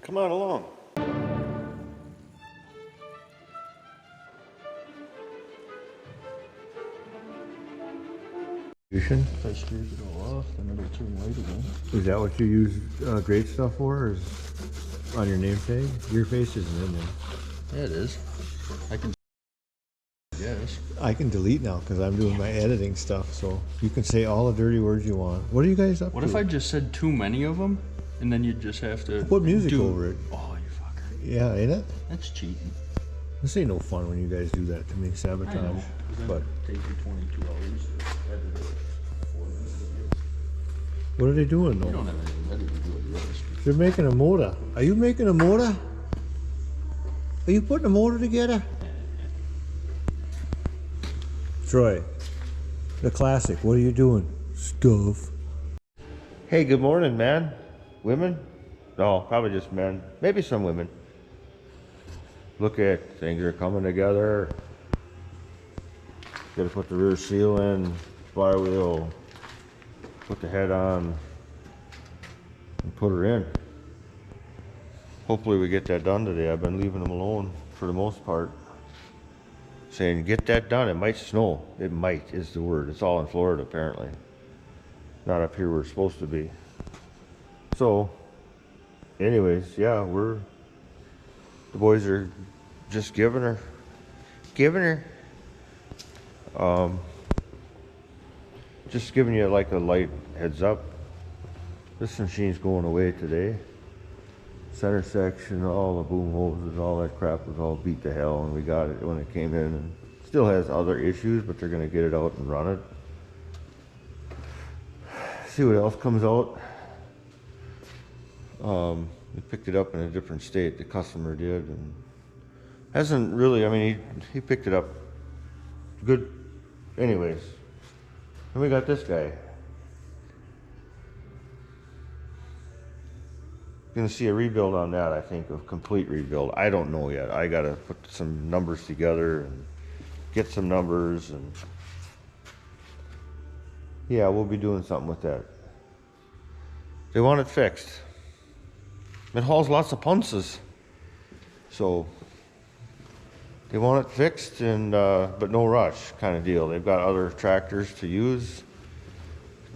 Come on along. If I scrape it all off, then it'll turn white again. Is that what you use grade stuff for, or is on your name tag? Your face isn't in there. Yeah, it is. I can. Yes. I can delete now because I'm doing my editing stuff, so you can say all the dirty words you want. What are you guys up to? What if I just said too many of them, and then you'd just have to put music over it? Oh, you fucker. Yeah, ain't it? That's cheating. This ain't no fun when you guys do that to me, sabotage. I know. But Take you 22 hours to edit it. what are they doing though? You don't have anything better to do with yours. They're making a motor. Are you making a motor? Are you putting a motor together? Troy, the classic. What are you doing? Stuff. Hey, good morning, man. Women? No, probably just men. Maybe some women. Look at things are coming together. Gotta put the rear seal in, flywheel, put the head on, and put her in. Hopefully we get that done today. I've been leaving them alone for the most part. Saying, get that done. It might snow. It might is the word. It's all in Florida apparently. Not up here where it's supposed to be. So, anyways, yeah, the boys are just giving her. Just giving you like a light heads up. This machine's going away today. Center section, all the boom hoses, all that crap was all beat to hell, and we got it when it came in, and still has other issues, but they're gonna get it out and run it. See what else comes out. We picked it up in a different state, the customer did, and hasn't really, I mean, he picked it up good. Anyways, and we got this guy. Gonna see a rebuild on that, I think, a complete rebuild. I don't know yet. I gotta put some numbers together and get some numbers, and yeah, we'll be doing something with that. They want it fixed. It hauls lots of punches, so they want it fixed, and but no rush kind of deal. They've got other tractors to use.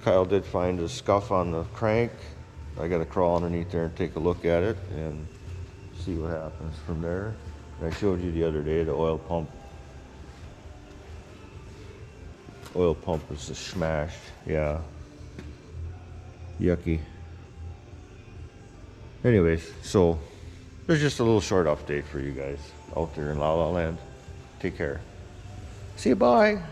Kyle did find a scuff on the crank. I got to crawl underneath there and take a look at it and see what happens from there. I showed you the other day the oil pump. Oil pump is just smashed. Yeah. Yucky. Anyways, so there's just a little short update for you guys out there in La La Land. Take care. See you, bye.